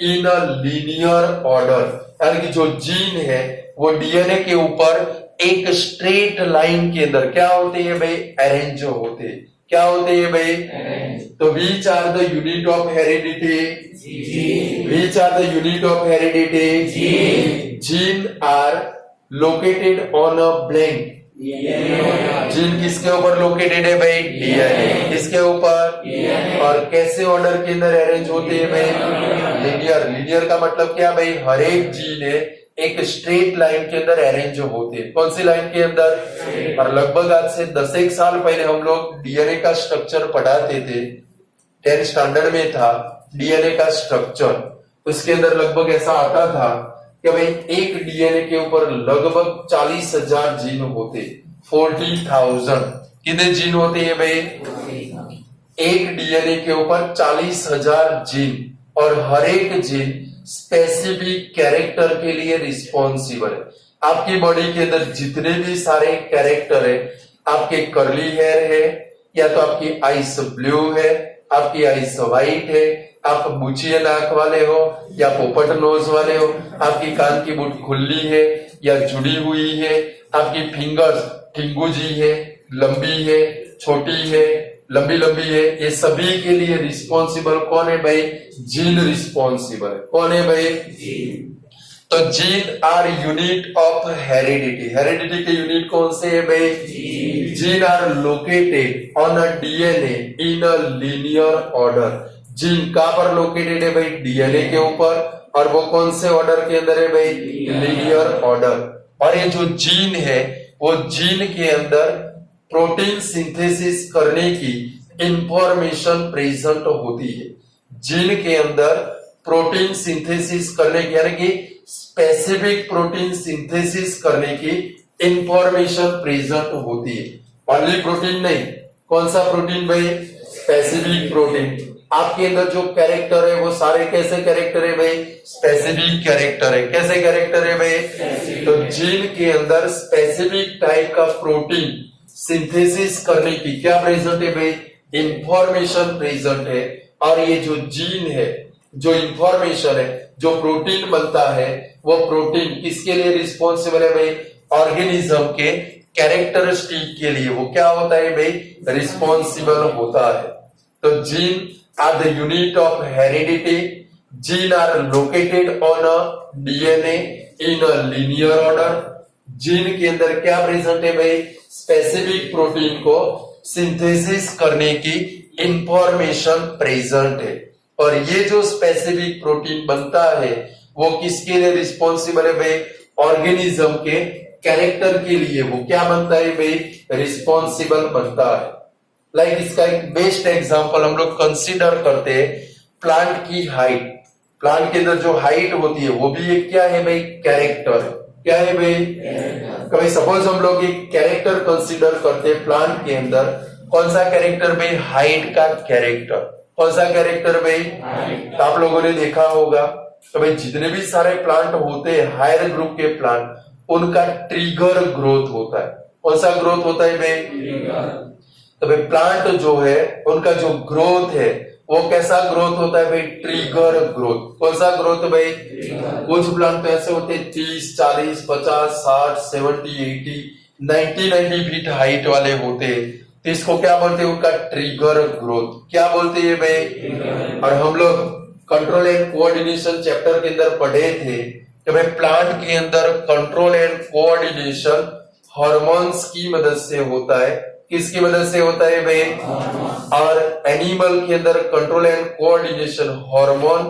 in a linear order. यानी कि जो जीन है वो डीएनए के ऊपर एक स्ट्रेट लाइन के अंदर क्या होते हैं भाई? अरेंज होते हैं। क्या होते हैं भाई? तो which are the unit of heredity? Which are the unit of heredity? Gene are located on a blank. Gene किसके ऊपर लोकेटेड है भाई? डीएनए। किसके ऊपर? और कैसे ऑर्डर के अंदर अरेंज होते हैं भाई? लीनियर। लीनियर का मतलब क्या भाई? हर एक जीन है एक स्ट्रेट लाइन के अंदर अरेंज होते हैं। कौन सी लाइन के अंदर? और लगभग आज से 10 साल पहले हम लोग डीएनए का स्ट्रक्चर पढ़ाते थे। 10th स्टैंडर्ड में था डीएनए का स्ट्रक्चर। उसके अंदर लगभग ऐसा आता था कि भाई एक डीएनए के ऊपर लगभग 40,000 जीन होते। 40,000 कितने जीन होते हैं भाई? एक डीएनए के ऊपर 40,000 जीन और हर एक जीन स्पेसिफिक कैरेक्टर के लिए रिस्पॉन्सिबल है। आपकी बॉडी के अंदर जितने भी सारे कैरेक्टर है, आपके कर्ली हेयर है या तो आपकी आईज ब्लू है, आपकी आईज व्हाइट है, आप बुचिया नाक वाले हो या पोपट नोज वाले हो, आपकी कान की बुट खुली है या जुड़ी हुई है, आपकी फिंगर्स ठिंगुजी है, लंबी है, छोटी है, लंबी लंबी है, ये सभी के लिए रिस्पॉन्सिबल कौन है भाई? जीन रिस्पॉन्सिबल है। कौन है भाई? तो gene are unit of heredity. Heredity के यूनिट कौन से है भाई? Gene are located on a DNA in a linear order. Gene कहां पर लोकेटेड है भाई? डीएनए के ऊपर। और वो कौन से ऑर्डर के अंदर है भाई? Linear order. और ये जो जीन है वो जीन के अंदर प्रोटीन सिंथेसिस करने की इंफॉर्मेशन प्रेजेंट होती है। जीन के अंदर प्रोटीन सिंथेसिस करने की यानी कि स्पेसिफिक प्रोटीन सिंथेसिस करने की इंफॉर्मेशन प्रेजेंट होती है। ओनली प्रोटीन नहीं, कौन सा प्रोटीन भाई? Specific protein. आपके अंदर जो कैरेक्टर है वो सारे कैसे कैरेक्टर है भाई? स्पेसिफिक कैरेक्टर है। कैसे कैरेक्टर है भाई? तो जीन के अंदर स्पेसिफिक टाइप का प्रोटीन सिंथेसिस करने की क्या प्रेजेंट है भाई? इंफॉर्मेशन प्रेजेंट है। और ये जो जीन है, जो इंफॉर्मेशन है, जो प्रोटीन बनता है, वो प्रोटीन किसके लिए रिस्पॉन्सिबल है भाई? ऑर्गेनिज्म के कैरेक्टरिस्टिक के लिए वो क्या होता है भाई? रिस्पॉन्सिबल होता है। तो gene are the unit of heredity. Gene are located on a DNA in a linear order. Gene के अंदर क्या प्रेजेंट है भाई? स्पेसिफिक प्रोटीन को सिंथेसिस करने की इंफॉर्मेशन प्रेजेंट है। और ये जो स्पेसिफिक प्रोटीन बनता है वो किसके लिए रिस्पॉन्सिबल है भाई? ऑर्गेनिज्म के कैरेक्टर के लिए वो क्या बनता है भाई? रिस्पॉन्सिबल बनता है। लाइक इसका एक बेस्ट एग्जांपल हम लोग कंसीडर करते हैं प्लांट की हाइट। प्लांट के अंदर जो हाइट होती है वो भी एक क्या है भाई? कैरेक्टर है। क्या है भाई? कभी सपोज हम लोग एक कैरेक्टर कंसीडर करते हैं प्लांट के अंदर। कौन सा कैरेक्टर भाई? हाइट का कैरेक्टर। कौन सा कैरेक्टर भाई? तो आप लोगों ने देखा होगा तो भाई जितने भी सारे प्लांट होते हैं हायर ग्रुप के प्लांट, उनका ट्रिगर ग्रोथ होता है। कौन सा ग्रोथ होता है भाई? तो भाई प्लांट जो है उनका जो ग्रोथ है वो कैसा ग्रोथ होता है भाई? Trigger growth. कौन सा ग्रोथ भाई? कुछ प्लांट तो ऐसे होते हैं 30, 40, 50, 60, 70, 80, 90 फीट हाइट वाले होते हैं, तो इसको क्या बोलते हैं? उनका ट्रिगर ग्रोथ। क्या बोलते हैं भाई? और हम लोग कंट्रोल एंड कोऑर्डिनेशन चैप्टर के अंदर पढ़े थे कि भाई प्लांट के अंदर कंट्रोल एंड कोऑर्डिनेशन हार्मोन्स की मदद से होता है। किसकी मदद से होता है भाई? और एनिमल के अंदर control and coordination hormone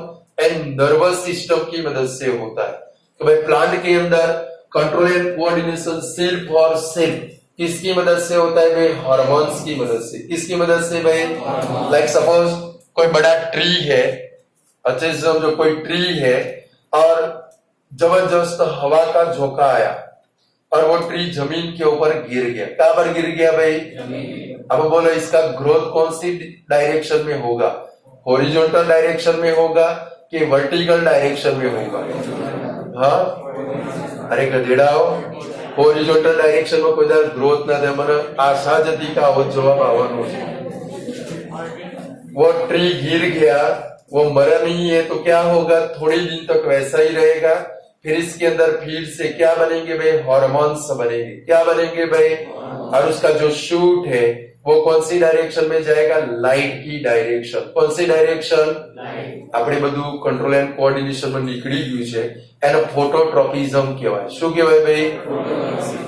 and nervous system की मदद से होता है। तो भाई प्लांट के अंदर कंट्रोल एंड कोऑर्डिनेशन सिर्फ और सिर्फ किसकी मदद से होता है भाई? हार्मोन्स की मदद से। किसकी मदद से भाई? लाइक सपोज कोई बड़ा ट्री है, अच्छे से समझो, कोई ट्री है और जबरदस्त हवा का झोंका आया और वो ट्री जमीन के ऊपर गिर गया। कहां पर गिर गया भाई? अब बोलो इसका ग्रोथ कौन सी डायरेक्शन में होगा? हॉरिजॉन्टल डायरेक्शन में होगा कि वर्टिकल डायरेक्शन में होगा? हाँ, अरे गधेड़ा हो, हॉरिजॉन्टल डायरेक्शन में कोई ग्रोथ ना दे, મને આશા જ હતી કે આવો જવાબ આવવાનો છે। वो ट्री गिर गया, वो मरा नहीं है, तो क्या होगा? थोड़ी दिन तक वैसा ही रहेगा। फिर इसके अंदर फिर से क्या बनेंगे भाई? हार्मोन्स बनेंगे। क्या बनेंगे भाई? और उसका जो शूट है वो कौन सी डायरेक्शन में जाएगा? लाइट की डायरेक्शन। कौन सी डायरेक्शन? આપણે બધું કંટ્રોલ એન્ડ કોઓર્ડિનેશન માં નીકળી ગયું છે, એને ફોટોટ્રોપિઝમ કહેવાય। શું કહેવાય ભાઈ?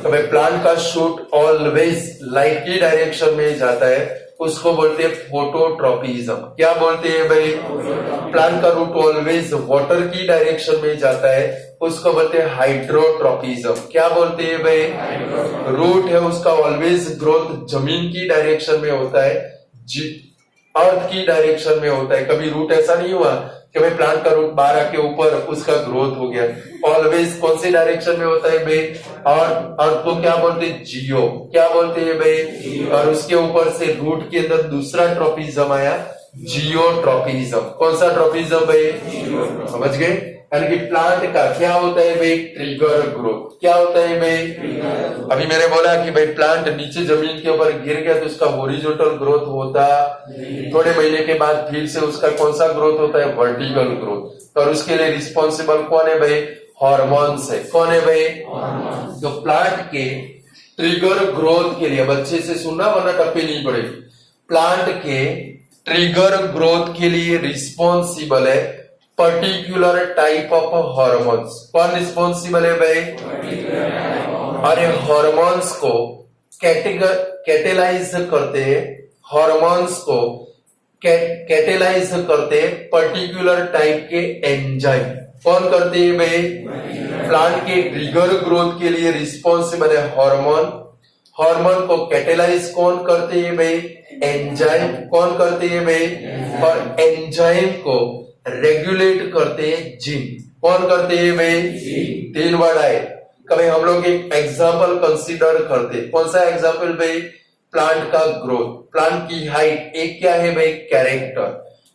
તો ભાઈ પ્લાન્ટ का शूट ऑलवेज लाइट की डायरेक्शन में जाता है, उसको बोलते हैं फोटोट्रोपिज्म। क्या बोलते हैं भाई? प्लांट का रूट ऑलवेज वाटर की डायरेक्शन में जाता है, उसको बोलते हैं हाइड्रोट्रोपिज्म। क्या बोलते हैं भाई? रूट है उसका ऑलवेज ग्रोथ जमीन की डायरेक्शन में होता है, अर्थ की डायरेक्शन में होता है। कभी रूट ऐसा नहीं हुआ कि भाई प्लांट का रूट 12 के ऊपर उसका ग्रोथ हो गया। ऑलवेज कौन सी डायरेक्शन में होता है भाई? और तो क्या बोलते हैं? जियो। क्या बोलते हैं भाई? और उसके ऊपर से रूट के अंदर दूसरा ट्रोपिज्म आया, जियोट्रोपिज्म। कौन सा ट्रोपिज्म भाई? समझ गए? यानी कि प्लांट का क्या होता है भाई? Trigger growth. क्या होता है भाई? अभी मैंने बोला कि भाई प्लांट नीचे जमीन के ऊपर गिर गया तो उसका हॉरिजॉन्टल ग्रोथ होता, थोड़े महीने के बाद फिर से उसका कौन सा ग्रोथ होता है? Vertical growth. और उसके लिए रिस्पॉन्सिबल कौन है भाई? हार्मोन्स है। कौन है भाई? तो प्लांट के ट्रिगर ग्रोथ के लिए, बच्चे से सुनना वरना टप्पे नहीं पड़ेगी। प्लांट के ट्रिगर ग्रोथ के लिए रिस्पॉन्सिबल है पर्टिकुलर टाइप ऑफ हार्मोन्स। कौन रिस्पॉन्सिबल है भाई? अरे हार्मोन्स को कैटेलाइज करते हैं, हार्मोन्स को कैटेलाइज करते हैं पर्टिकुलर टाइप के एंजाइम। कौन करते हैं भाई? प्लांट के ट्रिगर ग्रोथ के लिए रिस्पॉन्सिबल है हार्मोन। हार्मोन को कैटेलाइज कौन करते हैं भाई? एंजाइम। कौन करते हैं भाई? और एंजाइम को रेगुलेट करते हैं जीन। कौन करते हैं भाई? 3 वर्ड आए। कभी हम लोग एक एग्जाम्पल कंसीडर करते। कौन सा एग्जाम्पल भाई? प्लांट का ग्रोथ, प्लांट की हाइट। एक क्या है भाई? कैरेक्टर।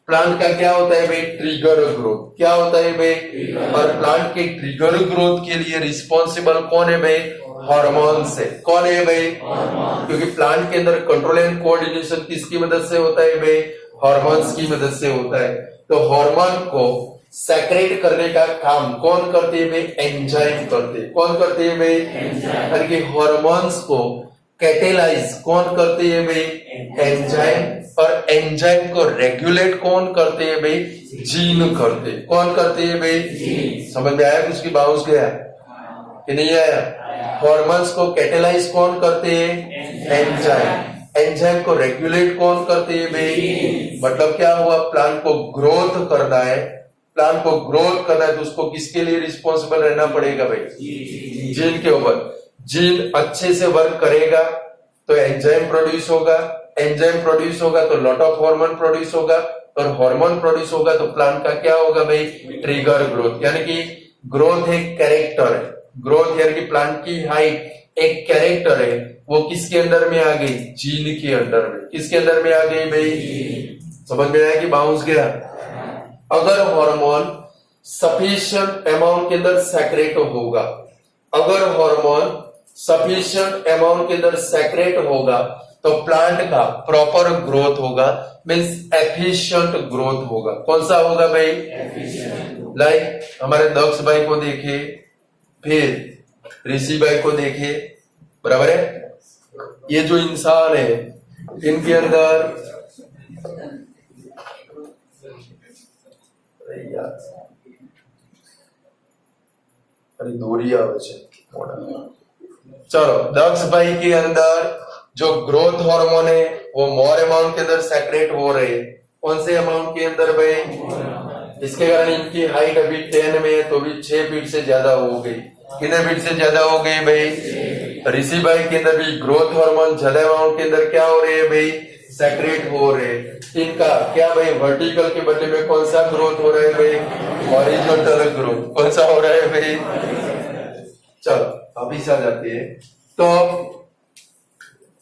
प्लांट का क्या होता है भाई? Trigger growth. क्या होता है भाई? और प्लांट के ट्रिगर ग्रोथ के लिए रिस्पॉन्सिबल कौन है भाई? हार्मोन्स है। कौन है भाई? क्योंकि प्लांट के अंदर कंट्रोल एंड कोऑर्डिनेशन किसकी मदद से होता है भाई? हार्मोन्स की मदद से होता है। तो हार्मोन को सेक्रेट करने का काम कौन करते हैं भाई? एंजाइम करते। कौन करते हैं भाई? यानी कि हार्मोन्स को कैटेलाइज कौन करते हैं भाई? एंजाइम। और एंजाइम को रेगुलेट कौन करते हैं भाई? जीन करते। कौन करते हैं भाई? समझ में आया? कुछ की बाउंस गया कि नहीं आया? हार्मोन्स को कैटेलाइज कौन करते हैं? एंजाइम। एंजाइम को रेगुलेट कौन करते हैं भाई? मतलब क्या हुआ? प्लांट को ग्रोथ करना है, प्लांट को ग्रोथ करना है तो उसको किसके लिए रिस्पॉन्सिबल रहना पड़ेगा भाई? जीन के ऊपर। जीन अच्छे से वर्क करेगा तो एंजाइम प्रोड्यूस होगा, एंजाइम प्रोड्यूस होगा तो लॉट ऑफ हार्मोन प्रोड्यूस होगा, और हार्मोन प्रोड्यूस होगा तो प्लांट का क्या होगा भाई? Trigger growth. यानी कि ग्रोथ एक कैरेक्टर है। ग्रोथ यानी कि प्लांट की हाइट एक कैरेक्टर है, वो किसके अंदर में आ गई? जीन के अंदर में। किसके अंदर में आ गई भाई? समझ में आया कि बाउंस गया? अगर हार्मोन सफिशिएंट अमाउंट के अंदर सेक्रेट होगा, अगर हार्मोन सफिशिएंट अमाउंट के अंदर सेक्रेट होगा तो प्लांट का प्रॉपर ग्रोथ होगा, मीन्स एफिशिएंट ग्रोथ होगा। कौन सा होगा भाई? लाइक हमारे दक्ष भाई को देखिए, फिर ऋषि भाई को देखिए, बराबर है। ये जो इंसान है इनके अंदर दूरी आवे छे। चलो, दक्ष भाई के अंदर जो ग्रोथ हार्मोन है वो मोर अमाउंट के अंदर सेक्रेट हो रहे हैं। कौन से अमाउंट के अंदर भाई? इसके कारण इनकी हाइट अभी 10 में है तो भी 6 फीट से ज्यादा हो गई। कितने फीट से ज्यादा हो गई भाई? ऋषि भाई के अंदर भी ग्रोथ हार्मोन ज्यादा अमाउंट के अंदर क्या हो रहे हैं भाई? सेक्रेट हो रहे हैं। इनका क्या भाई? वर्टिकल के बदले में कौन सा ग्रोथ हो रहा है भाई? Horizontal growth. कौन सा हो रहा है भाई? चलो वापिस आ जाते हैं। तो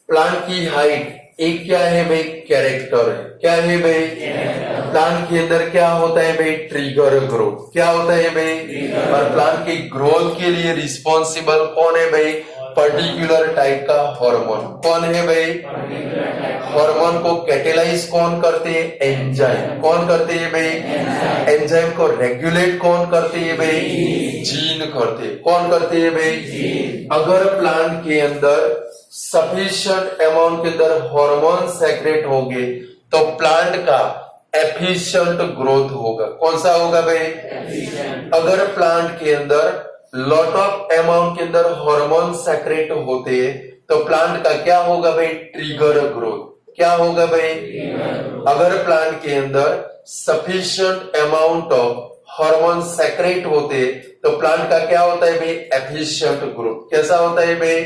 प्लांट की हाइट एक क्या है भाई? कैरेक्टर है। क्या है भाई? प्लांट के अंदर क्या होता है भाई? Trigger growth. क्या होता है भाई? और प्लांट की ग्रोथ के लिए रिस्पॉन्सिबल कौन है भाई? पर्टिकुलर टाइप का हार्मोन। कौन है भाई? हार्मोन को कैटेलाइज कौन करते हैं? एंजाइम। कौन करते हैं भाई? एंजाइम को रेगुलेट कौन करते हैं भाई? जीन करते हैं। कौन करते हैं भाई? अगर प्लांट के अंदर सफिशिएंट अमाउंट के अंदर हार्मोन सेक्रेट होंगे तो प्लांट का एफिशिएंट ग्रोथ होगा। कौन सा होगा भाई? अगर प्लांट के अंदर लॉट ऑफ अमाउंट के अंदर हार्मोन सेक्रेट होते तो प्लांट का क्या होगा भाई? Trigger growth. क्या होगा भाई? अगर प्लांट के अंदर sufficient amount of hormone secret होते तो प्लांट का क्या होता है भाई? Efficient growth. कैसा होता है भाई?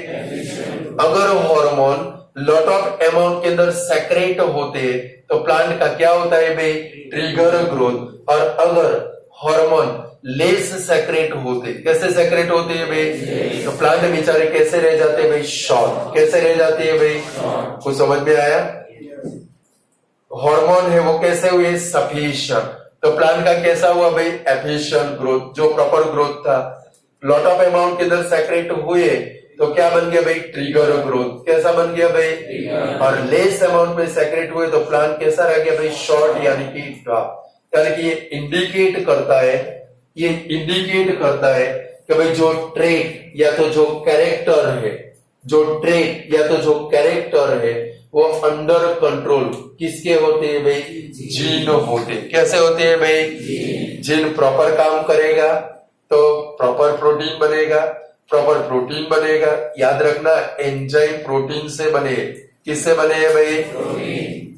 अगर हार्मोन लॉट ऑफ अमाउंट के अंदर सेक्रेट होते तो प्लांट का क्या होता है भाई? Trigger growth. और अगर हार्मोन लेस सेक्रेट होते, कैसे सेक्रेट होते हैं भाई? तो प्लांट बेचारे कैसे रह जाते हैं भाई? शॉर्ट। कैसे रह जाते हैं भाई? कुछ समझ में आया? हार्मोन है वो कैसे हुए? सफिशिएंट। तो प्लांट का कैसा हुआ भाई? एफिशिएंट ग्रोथ, जो प्रॉपर ग्रोथ था। लॉट ऑफ अमाउंट के अंदर सेक्रेट हुए तो क्या बन गया भाई? Trigger growth. कैसा बन गया भाई? और लेस अमाउंट में सेक्रेट हुए तो प्लांट कैसा रह गया भाई? शॉर्ट, यानी कि ड्रॉप। यानी कि ये इंडिकेट करता है कि भाई जो ट्रेट या तो जो कैरेक्टर है वो अंडर कंट्रोल किसके होते हैं भाई? जीन होते। कैसे होते हैं भाई? जीन प्रॉपर काम करेगा तो प्रॉपर प्रोटीन बनेगा। प्रॉपर प्रोटीन बनेगा, याद रखना, एंजाइम प्रोटीन से बने। किससे बने हैं भाई?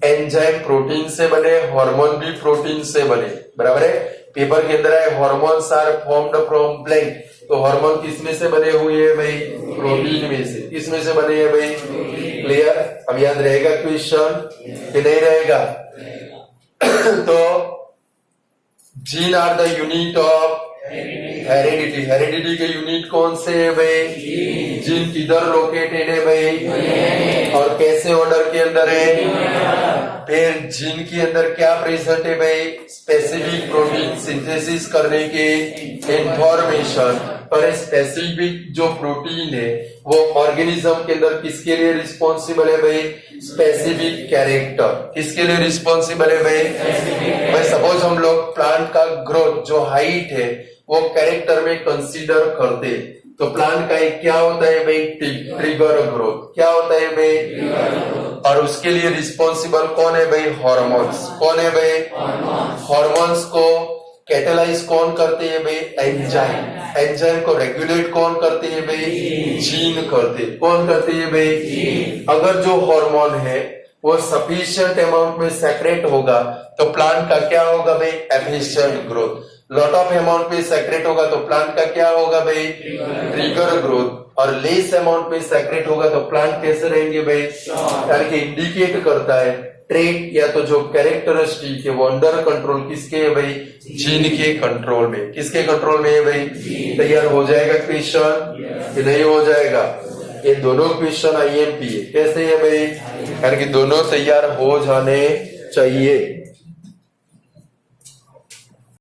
एंजाइम प्रोटीन से बने, हार्मोन भी प्रोटीन से बने। बराबर है। पेपर के अंदर है hormones are formed from blank, तो हार्मोन किसमें से बने हुए हैं भाई? प्रोटीन में से। किसमें से बने हैं भाई? क्लियर? अब याद रहेगा क्वेश्चन कि नहीं रहेगा? तो gene are the unit of heredity. Heredity के यूनिट कौन से है भाई? जीन किधर लोकेटेड है भाई? और कैसे ऑर्डर के अंदर है? फिर जीन के अंदर क्या प्रेजेंट है भाई? स्पेसिफिक प्रोटीन सिंथेसिस करने के इंफॉर्मेशन। और स्पेसिफिक जो प्रोटीन है वो ऑर्गेनिज्म के अंदर किसके लिए रिस्पॉन्सिबल है भाई? Specific character. किसके लिए रिस्पॉन्सिबल है भाई? सपोज हम लोग प्लांट का ग्रोथ जो हाइट है वो कैरेक्टर में कंसीडर करते तो प्लांट का एक क्या होता है भाई? Trigger growth. क्या होता है भाई? और उसके लिए रिस्पॉन्सिबल कौन है भाई? हार्मोन्स। कौन है भाई? हार्मोन्स को कैटेलाइज कौन करते हैं भाई? एंजाइम। एंजाइम को रेगुलेट कौन करते हैं भाई? जीन करते। कौन करते हैं भाई? अगर जो हार्मोन है वो सफिशिएंट अमाउंट में सेक्रेट होगा तो प्लांट का क्या होगा भाई? Efficient growth. Lot of amount में सेक्रेट होगा तो प्लांट का क्या होगा भाई? Trigger growth. और लेस अमाउंट में सेक्रेट होगा तो प्लांट कैसे रहेंगे भाई? यानी कि इंडिकेट करता है ट्रेट या तो जो कैरेक्टरिस्टिक है वो अंडर कंट्रोल किसके है भाई? जीन के कंट्रोल में। किसके कंट्रोल में है भाई? तैयार हो जाएगा क्वेश्चन कि नहीं हो जाएगा? ये दोनों क्वेश्चन IMP है। कैसे है भाई? यानी कि दोनों तैयार हो जाने चाहिए।